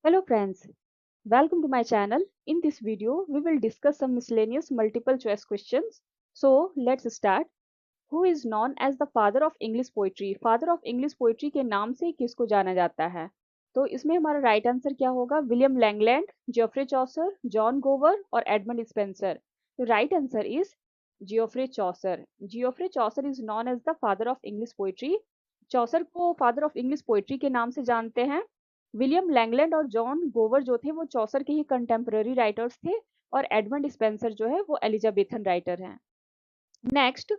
Hello friends, welcome to my channel. In this video, we will discuss some miscellaneous multiple choice questions. So let's start. Who is known as the father of English poetry? Father of English poetry के नाम से किसको जाना जाता है? तो इसमें हमारा राइट आंसर क्या होगा? William Langland, Geoffrey Chaucer, John Gower और एडमंड स्पेंसर. तो right answer is Geoffrey Chaucer. Geoffrey Chaucer is known as the father of English poetry. Chaucer को फादर ऑफ इंग्लिश पोएट्री के नाम से जानते हैं. विलियम लैंगलैंड और जॉन गोवर जो थे वो चौसर के ही कंटेम्पररी राइटर्स थे और एडमंड स्पेंसर जो है वो एलिजाबेथन राइटर हैं. Next,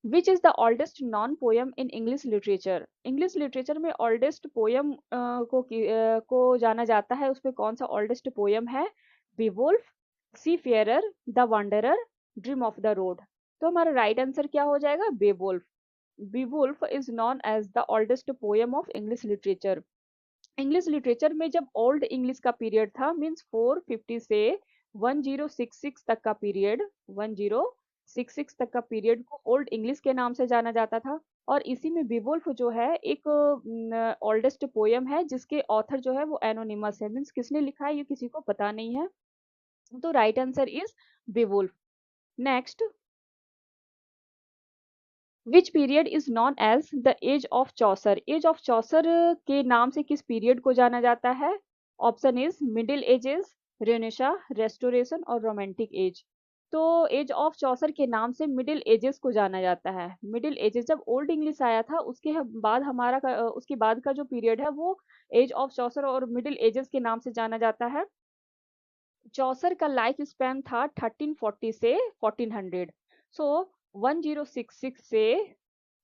which is the oldest non poem in English literature? English literature में ओल्डेस्ट पोयम को जाना जाता है. उसमें कौन सा ओल्डेस्ट पोयम है? Beowulf, Seafarer, the Wanderer, dream of the rood. तो हमारा राइट आंसर क्या हो जाएगा? Beowulf. Beowulf is known as the oldest poem of English literature. English literature में जब ओल्ड इंग्लिश का पीरियड था, मीन्स 450 से 1066 तक का पीरियड, 1066 तक का पीरियड को ओल्ड इंग्लिश के नाम से जाना जाता था. और इसी में बीवुल्फ जो है एक ओल्डेस्ट पोयम है जिसके ऑथर जो है वो एनोनिमस है, मीन्स किसने लिखा है ये किसी को पता नहीं है. तो right answer is Beowulf. Next, which period is known as the age of Chaucer? Age of Chaucer के नाम से किस पीरियड को जाना जाता है? Option is middle ages, Renaissance, restoration और रोमांटिक एज. तो एज ऑफ चौसर के नाम से मिडिल एजेस को जाना जाता है. मिडिल एजेस जब ओल्ड इंग्लिश आया था उसके बाद उसके बाद का जो पीरियड है वो एज ऑफ चौसर और मिडिल एजेस के नाम से जाना जाता है. चौसर का लाइफ स्पैन था 1340 से 1400. सो 1066 से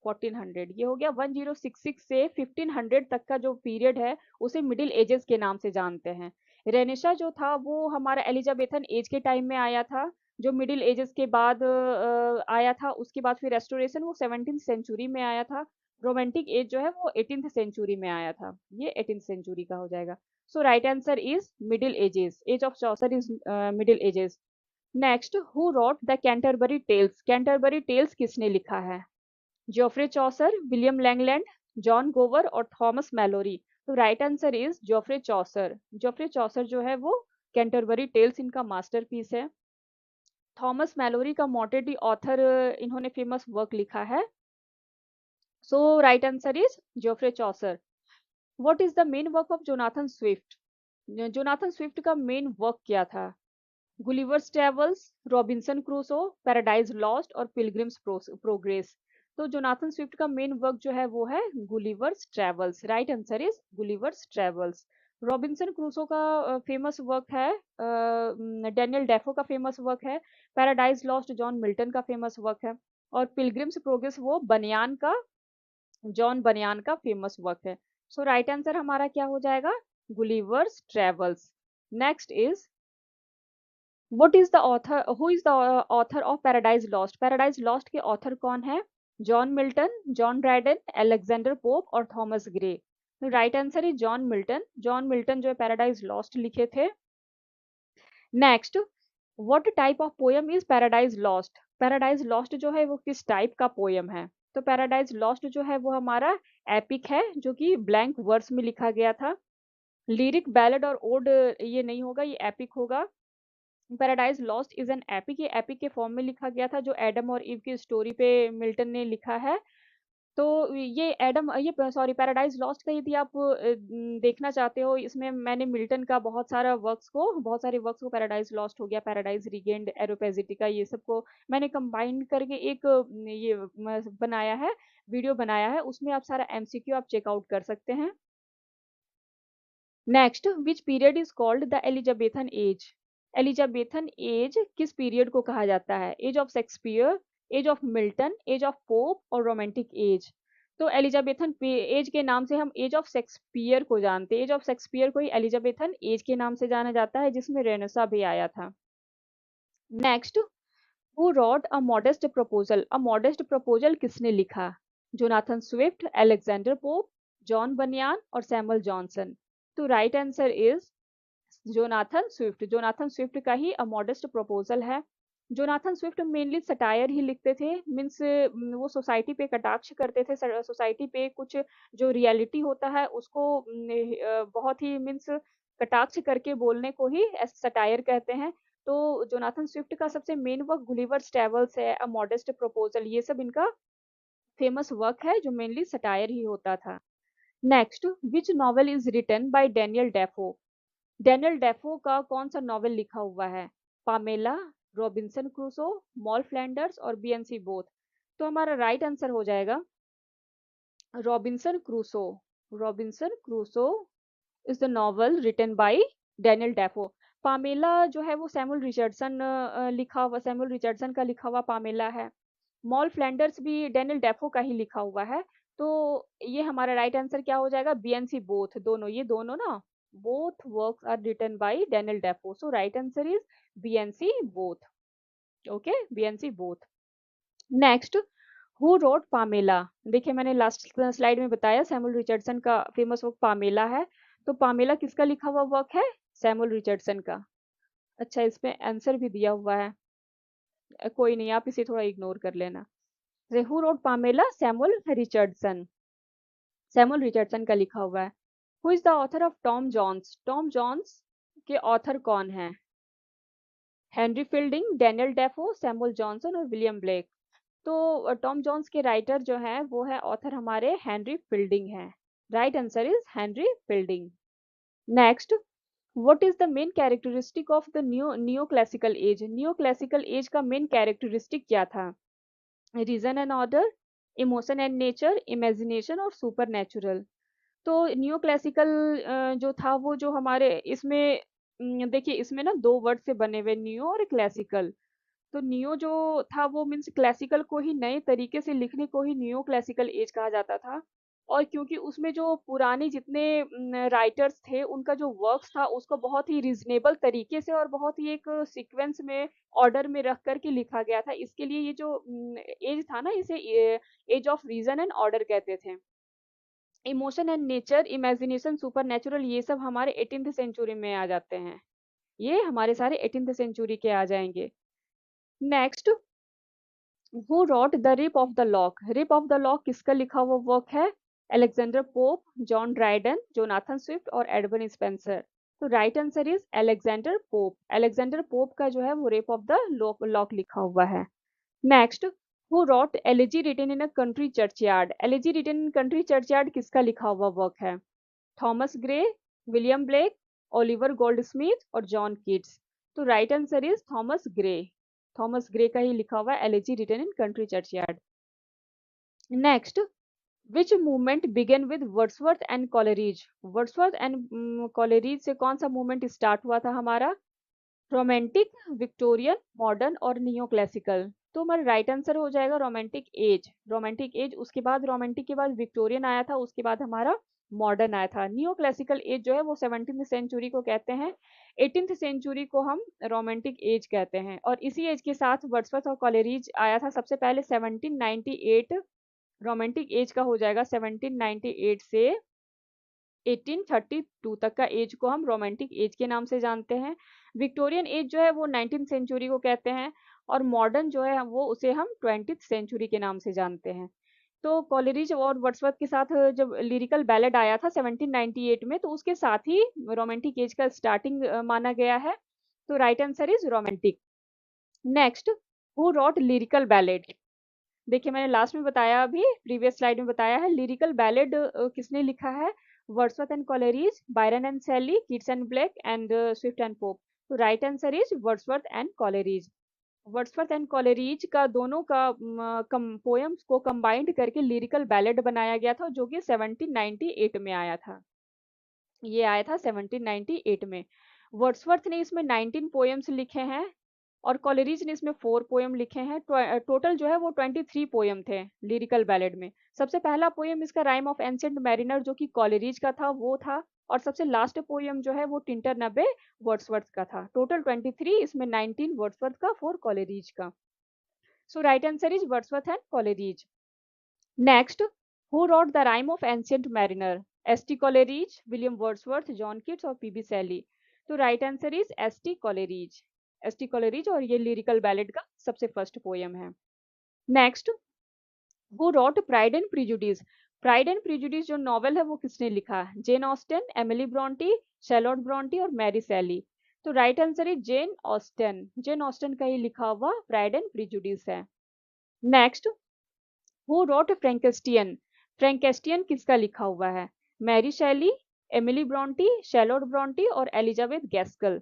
1400 ये हो गया. 1066 से 1500 तक का जो पीरियड है उसे मिडिल एजेस के नाम से जानते हैं. रेनेसा जो था वो हमारा एलिजाबेथन एज के टाइम में आया था, जो मिडिल एजेस के बाद आया था. उसके बाद फिर रेस्टोरेशन वो 17th सेंचुरी में आया था. रोमांटिक एज जो है वो 18th सेंचुरी में आया था. ये 18th सेंचुरी का हो जाएगा. So right answer is Middle Ages. Age of Chaucer is Middle Ages. Next, who wrote the Canterbury Tales? Canterbury Tales किसने लिखा है? Geoffrey Chaucer, William Langland, John Gower और थॉमस मैलोरी. तो right answer is Geoffrey Chaucer. Geoffrey Chaucer जो है वो Canterbury Tales इनका masterpiece है. थॉमस मैलोरी का मॉटेडी ऑथर इन्होंने फेमस वर्क लिखा है. So right answer is Geoffrey Chaucer. What is the main work of Jonathan Swift? Jonathan Swift का मेन वर्क क्या था? Gulliver's Travels, Robinson Crusoe, Paradise Lost और Pilgrim's Progress. तो Jonathan Swift का main work जो है वो है Gulliver's travels. Right answer is Gulliver's Travels. Robinson Crusoe का फेमस वर्क है, डैनियल डेफो का फेमस वर्क है. पैराडाइज लॉस्ट जॉन मिल्टन का फेमस वर्क है. और पिलग्रिम्स प्रोग्रेस वो बनियान का, जॉन बनियान का फेमस वर्क है. सो राइट आंसर हमारा क्या हो जाएगा? Gulliver's Travels. Next is what is the author, who is the author of Paradise Lost? Paradise Lost के ऑथर कौन है? John Milton, John Dryden, Alexander Pope और Thomas Gray. Right answer is John Milton. John Milton जो है Paradise Lost लिखे थे. Next, what type of poem is Paradise Lost? Paradise Lost जो है वो किस टाइप का पोयम है? तो पैराडाइज लॉस्ट जो है वो हमारा एपिक है जो कि ब्लैंक वर्स में लिखा गया था. लिरिक, बैलेड और ओड ये नहीं होगा, ये एपिक होगा. Paradise lost is an epic. ये एपिक के फॉर्म में लिखा गया था जो एडम और ईव की स्टोरी पे मिल्टन ने लिखा है. तो ये सॉरी पैराडाइज लॉस्ट का यदि आप देखना चाहते हो, इसमें मैंने मिल्टन का बहुत सारे वर्क्स को पैराडाइज लॉस्ट हो गया, पैराडाइज रिगेन्ड, एरोपेजिटिका, ये सबको मैंने कंबाइन करके एक बनाया है, वीडियो बनाया है. उसमें आप सारा एमसीक्यू आप चेकआउट कर सकते हैं. Next, which period is called the Elizabethan age? Elizabethan age किस पीरियड को कहा जाता है? Age of Shakespeare, age of Milton, age of Pope और रोमांटिक एज. तो एलिजाबेथन एज के नाम से हम एज ऑफ शेक्सपियर को जानते हैं. एज ऑफ शेक्सपियर को ही एलिजाबेथन एज के नाम से जाना जाता है जिसमें रेनेसा भी आया था. Next, who wrote a modest proposal? A modest proposal किसने लिखा? Jonathan Swift, Alexander pope, John बनियान और सैमुअल जॉनसन. तो right answer is Jonathan Swift. Jonathan Swift का ही अ मॉडेस्ट प्रपोजल है. जोनाथन स्विफ्ट मेनली सटायर ही लिखते थे, मीन्स वो सोसाइटी पे कटाक्ष करते थे. सोसाइटी पे कुछ जो रियलिटी होता है उसको बहुत ही मीन्स कटाक्ष करके बोलने को ही सटायर कहते हैं। तो जोनाथन स्विफ्ट का सबसे मेन वर्क गुलिवर्स ट्रैवल्स है, अ मॉडेस्ट प्रपोजल, ये सब इनका फेमस वर्क है जो मेनली सटायर ही होता था। Next, which novel is written by Daniel Defoe? Daniel Defoe का कौन सा नॉवेल लिखा हुआ है? Pamela, Robinson Crusoe, Moll Flanders और बीएनसी बोथ। तो हमारा राइट आंसर हो जाएगा Robinson Crusoe. Robinson Crusoe is the novel written by Daniel Defoe. Pamela जो है वो सैमुअल रिचर्डसन लिखा हुआ, सैमुअल रिचर्डसन का लिखा हुआ पामेला है। मॉल फ्लैंडर्स भी डैनियल डेफो का ही लिखा हुआ है। तो ये हमारा राइट आंसर क्या हो जाएगा? बीएनसी बोथ, दोनों, ये दोनों ना, both works are written by Daniel Defoe, so right answer is B and C both. Okay, B and C both. Next, who wrote Pamela? देखिए मैंने लास्ट स्लाइड में बताया सैमुअल रिचर्डसन का फेमस वर्क पामेला है। तो पामेला किसका लिखा हुआ वर्क है? सैमुअल रिचर्डसन का। अच्छा, इसमें आंसर भी दिया हुआ है, कोई नहीं, आप इसे थोड़ा इग्नोर कर लेना। Who wrote Pamela? Samuel Richardson, Samuel Richardson का लिखा हुआ है। Who is the author of Tom Jones? Tom Jones के ऑथर कौन है? Henry Fielding, Daniel Defoe, Samuel Johnson और विलियम ब्लेक। तो टॉम जॉन्स के राइटर जो है वो है ऑथर हमारे हेनरी फील्डिंग है। Right answer is Henry Fielding. Next, what is the main characteristic of the new classical age? New classical as का मेन कैरेक्टरिस्टिक क्या था? Reason and order, emotion and nature, imagination और super natural. तो new classical जो था वो जो हमारे इसमें देखिए इसमें ना दो वर्ड से बने हुए, न्यू और क्लासिकल। तो नियो जो था वो मीन्स क्लासिकल को ही नए तरीके से लिखने को ही नियो क्लासिकल एज कहा जाता था। और क्योंकि उसमें जो पुराने जितने राइटर्स थे उनका जो वर्क्स था उसको बहुत ही रीजनेबल तरीके से और बहुत ही एक सीक्वेंस में ऑर्डर में रख कर के लिखा गया था, इसके लिए ये जो एज था ना इसे age of reason and order कहते थे। Emotion and nature, imagination, super natural, ये सब हमारे 18th सेंचुरी में आ जाते हैं। ये हमारे सारे 18th सेंचुरी के आ जाएंगे। Next, who wrote the rip off the lock? Rip off the lock किसका लिखा हुआ वर्क है? Alexander pope, John Dryden, Jonathan Swift और एडवर्ड स्पेंसर। तो right answer is Alexander pope. Alexander pope का जो है वो रेप ऑफ द लॉक लिखा हुआ है। Next, who wrote Elegy written in a country churchyard? Elegy written in country churchyard किसका लिखा हुआ वर्क है? Thomas Gray, William Blake, Oliver Goldsmith और जॉन किट्स। तो right answer is Thomas Gray. Thomas Gray का ही लिखा हुआ है Elegy written in country churchyard. Next, which movement began with Wordsworth and Coleridge? Wordsworth and Coleridge से कौन सा मूवमेंट स्टार्ट हुआ था हमारा? रोमांटिक, विक्टोरियन, मॉडर्न और नियो क्लासिकल। तो हमारा राइट आंसर हो जाएगा रोमांटिक एज। रोमांटिक एज, उसके बाद रोमांटिक के बाद विक्टोरियन आया था, उसके बाद हमारा मॉडर्न आया था। नियो क्लासिकल एज जो है वो 17th सेंचुरी को कहते हैं, 18th सेंचुरी को हम रोमांटिक एज कहते हैं। और इसी एज के साथ वर्ड्सवर्थ और कॉलेरिज आया था सबसे पहले 1798। रोमांटिक एज का हो जाएगा 1798 से 1832 तक का एज को हम रोमांटिक एज के नाम से जानते हैं। विक्टोरियन एज जो है वो 19th सेंचुरी को कहते हैं और मॉडर्न जो है वो उसे हम 20th सेंचुरी के नाम से जानते हैं। तो कॉलेरिज और वर्ड्सवर्थ के साथ जब लिरिकल बैलेड आया था 1798 में, तो उसके साथ ही रोमांटिक एज का स्टार्टिंग माना गया है। तो right answer is romantic. Next, who rot lyrical ballad? देखिए मैंने लास्ट में बताया, अभी प्रीवियस स्लाइड में बताया है, लिरिकल बैलेड किसने लिखा है? Wordsworth and Coleridge, Byron and Shelley, Keats and Blake and Swift and Pope. तो right answer is Wordsworth and Coleridge. Wordsworth and Coleridge का दोनों का पोएम्स को कंबाइंड करके लिरिकल बैलेड बनाया गया था जो कि 1798 में आया था। ये आया था 1798 में। वर्ड्सवर्थ ने इसमें 19 पोएम्स लिखे हैं और कॉलेरिज ने इसमें 4 पोएम लिखे हैं। टोटल जो है वो 23 पोएम थे लिरिकल बैलेड में। सबसे पहला पोएम इसका राइम ऑफ एंशिएंट मैरिनर जो कि कॉलेरिज का था वो था, और सबसे लास्ट पोएम जो है वो टिंटर नबे वर्ड्सवर्थ का था। टोटल 23, इसमें 19 वर्ड्सवर्थ का, 4 कॉलेरिज का। So right answer is Wordsworth and Coleridge. Next, who wrote the rime of ancient mariner? S T. Coleridge, William Wordsworth, John Keats और पी.बी. शैली। तो right answer is S T. Coleridge. S T. Coleridge, और ये lyrical ballad का सबसे first poem है। Next, who wrote pride and prejudice? Pride and prejudice जो novel है वो किसने लिखा? Jane Austen, Emily Bronte, Charlotte Bronte और मैरी शैली। तो राइट आंसर है जेन ऑस्टन। जेन ऑस्टन का ही लिखा हुआ प्राइड एंड प्रेजुडिस है। Next, who wrote Frankenstein? Frankenstein किसका लिखा हुआ है? Mary Shelley, Emily Bronte, Charlotte Bronte और एलिजाबेथ गैस्कल।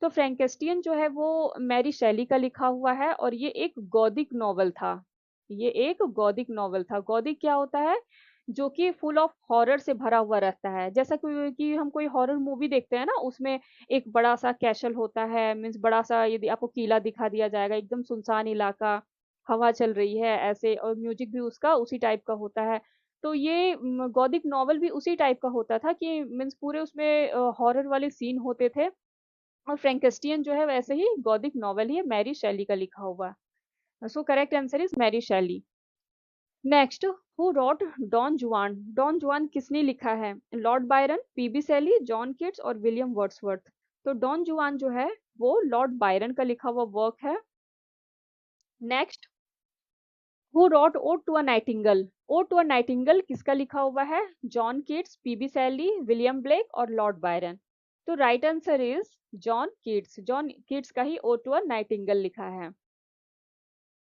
तो फ्रैंकेस्टियन जो है वो मैरी शैली का लिखा हुआ है और ये एक गौदिक नॉवल था। ये एक गौदिक नॉवल था। गौदिक क्या होता है? जो कि फुल ऑफ हॉरर से भरा हुआ रहता है। जैसा कि हम कोई हॉरर मूवी देखते हैं ना, उसमें एक बड़ा सा कैसल होता है, मीन्स बड़ा सा यदि आपको किला दिखा दिया जाएगा, एकदम सुनसान इलाका, हवा चल रही है ऐसे, और म्यूजिक भी उसका उसी टाइप का होता है। तो ये गौदिक नॉवल भी उसी टाइप का होता था कि मीन्स पूरे उसमें हॉरर वाले सीन होते थे। और फ्रैंकेस्टियन जो है वैसे ही गौदिक नॉवल ही है, मैरी शैली का लिखा हुआ। So correct answer is Mary Shelley. Next, who wrote Don Juan? Don Juan किसने लिखा है? Lord Byron, PB Shelley, John Keats और विलियम वर्ड्सवर्थ। तो डॉन जुआन जो है वो लॉर्ड बायरन का लिखा हुआ वर्क है। Next, who wrote Ode to a Nightingale? Ode to a Nightingale किसका लिखा हुआ है? John Keats, PB Shelley, William Blake और लॉर्ड बायरन। तो right answer is John Keats. John Keats का ही ओड टू अ नाइटिंगल लिखा है।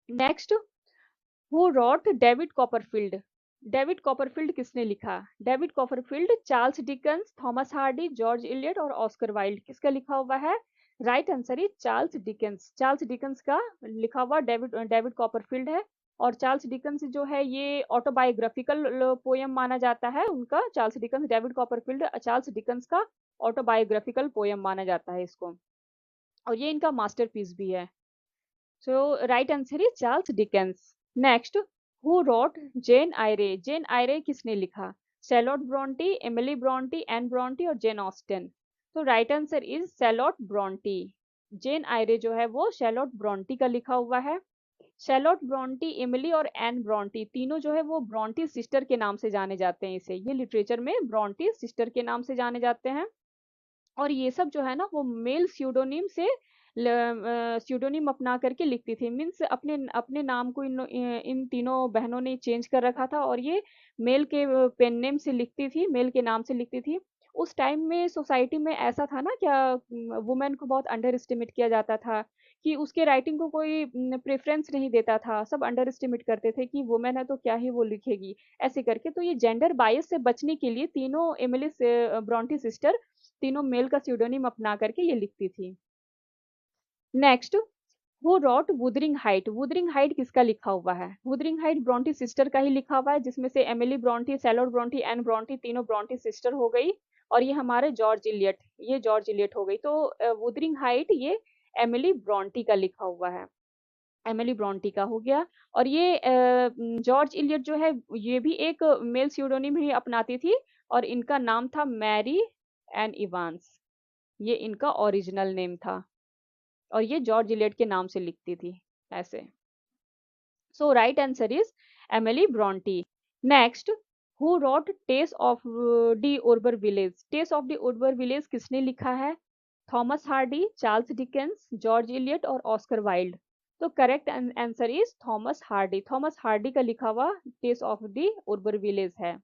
Next, who wrote David Copperfield? David Copperfield किसने लिखा? David Copperfield Charles Dickens, Thomas Hardy, George Eliot और Oscar Wilde. किसका लिखा हुआ है? Right answer is Charles Dickens. Charles Dickens का लिखा हुआ डेविड डेविड कॉपरफील्ड है। और चार्ल्स डिकन्स जो है ये ऑटोबायोग्राफिकल पोयम माना जाता है उनका। Charles Dickens, David Copperfield Charles Dickens का ऑटोबायोग्राफिकल पोयम माना जाता है इसको। और ये इनका मास्टरपीस भी है। So right answer is Charles Dickens. Next, who wrote Jane Eyre? Jane Eyre किसने लिखा? Charlotte Bronte, Emily Bronte, Anne Bronte और जेन ऑस्टन। तो right answer is Charlotte Bronte. Jane Eyre जो है वो शैलोट ब्रॉन्टी का लिखा हुआ है। शैलोट ब्रॉन्टी, एमिली और एन ब्रॉन्टी तीनों जो है वो ब्रॉन्टी सिस्टर के नाम से जाने जाते हैं। इसे ये लिटरेचर में ब्रॉन्टी सिस्टर के नाम से जाने जाते हैं। और ये सब जो है ना वो मेल स्यूडोनिम से स्यूडोनिम अपना करके लिखती थी। मीन्स अपने अपने नाम को इन तीनों बहनों ने चेंज कर रखा था और ये मेल के पेन नेम से लिखती थी, मेल के नाम से लिखती थी। उस टाइम में सोसाइटी में ऐसा था ना, क्या वुमेन को बहुत अंडर एस्टिमेट किया जाता था कि उसके राइटिंग को कोई प्रेफरेंस नहीं देता था। सब अंडर एस्टिमेट करते थे कि वुमेन है तो क्या ही वो लिखेगी, ऐसे करके। तो ये जेंडर बायस से बचने के लिए तीनों एमिली से ब्रॉन्टी सिस्टर तीनों मेल का स्यूडोनिम अपना करके ये लिखती थी। Next, who rot Wuthering height? Wuthering height किसका लिखा हुआ है? वुदरिंग हाइट ब्रॉन्टी सिस्टर का ही लिखा हुआ है, जिसमें से एमिली ब्रॉन्टी, सैलोट ब्रॉन्टी, एन ब्रॉन्टी तीनों ब्रॉन्टी सिस्टर हो गई। और ये हमारे जॉर्ज इलियट, ये जॉर्ज इलियट हो गई। तो वुदरिंग हाइट ये एमिली ब्रॉन्टी का लिखा हुआ है। एमिली ब्रॉन्टी का हो गया। और ये जॉर्ज इलियट जो है ये भी एक मेल स्यूडोनिम ही अपनाती थी और इनका नाम था मैरी एन इवांस। ये इनका ओरिजिनल नेम था और ये जॉर्ज इलियट के नाम से लिखती थी ऐसे। So right answer is Emily Bronte. Next, who wrote Tess of d'Urbervilles? Tess of d'Urbervilles किसने लिखा है? Thomas Hardy, Charles Dickens, George Eliot और ऑस्कर वाइल्ड। तो correct answer is Thomas Hardy. Thomas Hardy का लिखा हुआ Tess of d'Urbervilles है।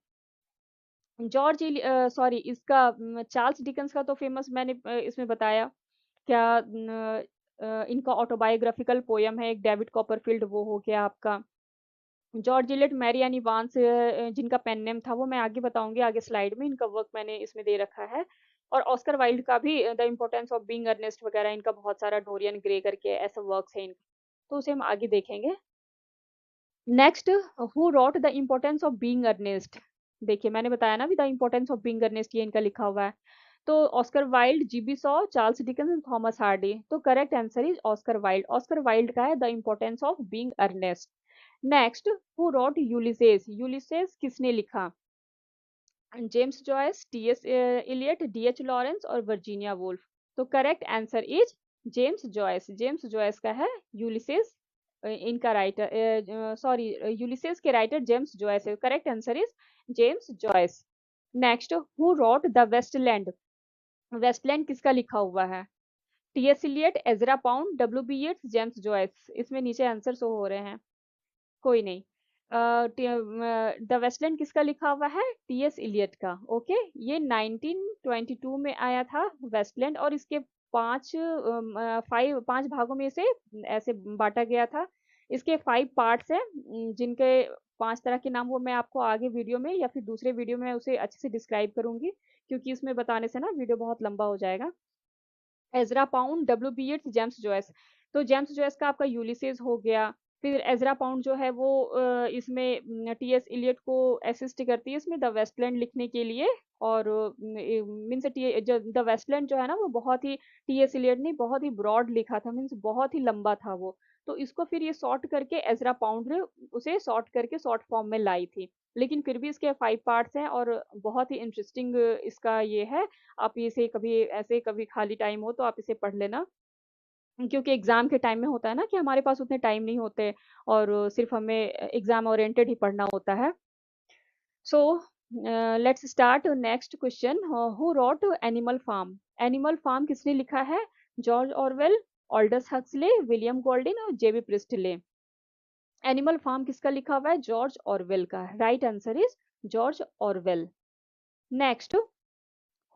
George sorry, इसका चार्ल्स डिकेंस का तो फेमस मैंने इसमें बताया। क्या इनका ऑटोबायोग्राफिकल पोयम है एक, डेविड कॉपरफील्ड, वो हो गया आपका। George Eliot, Mary Ann Evans जिनका पेन नेम था वो मैं आगे बताऊंगी, आगे स्लाइड में इनका वर्क मैंने इसमें दे रखा है। और ऑस्कर वाइल्ड का भी the importance of being Earnest वगैरह, इनका बहुत सारा डोरियन ग्रे करके ऐसा वर्क्स है इनका, तो उसे हम आगे देखेंगे। Next, who wrote the importance of being Earnest? देखिए मैंने बताया ना भी the importance of being Earnest ये इनका लिखा हुआ है। तो Oscar Wilde, GB Shaw, Charles Dickens and Thomas Hardy. तो correct answer is Oscar Wilde. Oscar Wilde का है the importance of being Earnest. Next, who wrote Ulysses? Ulysses किसने लिखा? James Joyce, TS Eliot, DH Lawrence और Virginia Woolf. तो correct answer is James Joyce. James Joyce का है Ulysses इनका writer, sorry, Ulysses के राइटर जेम्स जॉयस है। Correct answer is James Joyce. Next, who wrote the Waste Land? Waste Land किसका लिखा हुआ है? T S Eliot, Ezra Pound, W B Yeats, James Joyce. इसमें नीचे आंसर शो हो रहे हैं, कोई नहीं। द वेस्टलैंड किसका लिखा हुआ है? टीएस इलियट का। ओके, ये 1922 में आया था वेस्टलैंड, और इसके पांच भागों में से ऐसे बांटा गया था। इसके 5 पार्ट्स हैं, जिनके 5 तरह के नाम वो मैं आपको आगे वीडियो में या फिर दूसरे वीडियो में उसे अच्छे से डिस्क्राइब करूंगी, क्योंकि इसमें बताने से ना वीडियो बहुत लंबा हो जाएगा। Ezra Pound, W B Yeats, James Joyce. तो जेम्स जॉयस का आपका यूलिसेस हो गया। फिर एज़रा पाउंड जो है वो इसमें टीएस इलियट को असिस्ट करती है इसमें द वेस्टलैंड लिखने के लिए। और मीन्स द वेस्टलैंड जो है ना वो बहुत ही, टीएस इलियट ने बहुत ही ब्रॉड लिखा था, मीन्स बहुत ही लंबा था वो। तो इसको फिर ये शॉर्ट करके एज़रा पाउंड ने उसे शॉर्ट करके शॉर्ट फॉर्म में लाई थी। लेकिन फिर भी इसके 5 पार्ट्स हैं और बहुत ही इंटरेस्टिंग इसका ये है। आप इसे कभी ऐसे कभी खाली टाइम हो तो आप इसे पढ़ लेना, क्योंकि एग्जाम के टाइम में होता है ना कि हमारे पास उतने टाइम नहीं होते, और सिर्फ हमें एग्जाम ओरिएंटेड ही पढ़ना होता है। So let's start next question. Who wrote Animal Farm? Animal Farm किसने लिखा है? George Orwell, Aldous Huxley, William Golding और जेबी प्रिस्टले। एनिमल फार्म किसका लिखा हुआ है? जॉर्ज ऑरवेल का। Right answer is George Orwell. Next,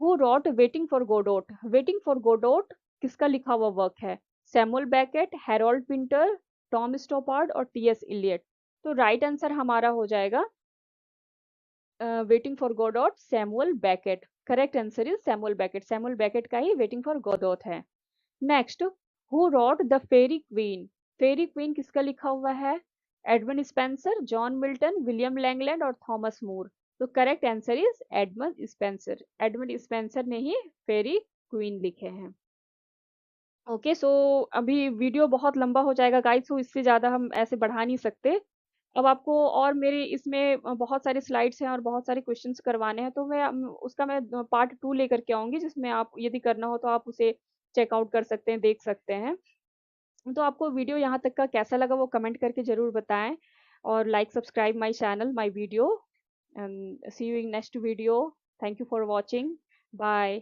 who wrote Waiting for Godot? Waiting for Godot किसका लिखा हुआ वर्क है? Samuel Beckett, Harold Pinter, Tom Stoppard और टीएस इलियट। तो राइट आंसर हमारा हो जाएगा waiting for Godot, Samuel Beckett. Correct answer is Samuel Beckett. Samuel Beckett का ही वेटिंग फॉर गोडोट है। Next, who wrote the Faerie Queene? Faerie Queene किसका लिखा हुआ है? Edmund Spenser, John Milton, William Langland और थॉमस मूर। तो correct answer is Edmund Spenser. Edmund Spenser ने ही फेरी क्वीन लिखे हैं। ओके, सो अभी वीडियो बहुत लंबा हो जाएगा गाइस, सो इससे ज़्यादा हम ऐसे बढ़ा नहीं सकते। अब आपको और मेरे इसमें बहुत सारे स्लाइड्स हैं और बहुत सारे क्वेश्चंस करवाने हैं, तो उसका मैं पार्ट 2 लेकर के आऊँगी, जिसमें आप यदि करना हो तो आप उसे चेकआउट कर सकते हैं, देख सकते हैं। तो आपको वीडियो यहाँ तक का कैसा लगा वो कमेंट करके ज़रूर बताएं, और like subscribe my channel, my video, and see you in next video. Thank you for watching. Bye.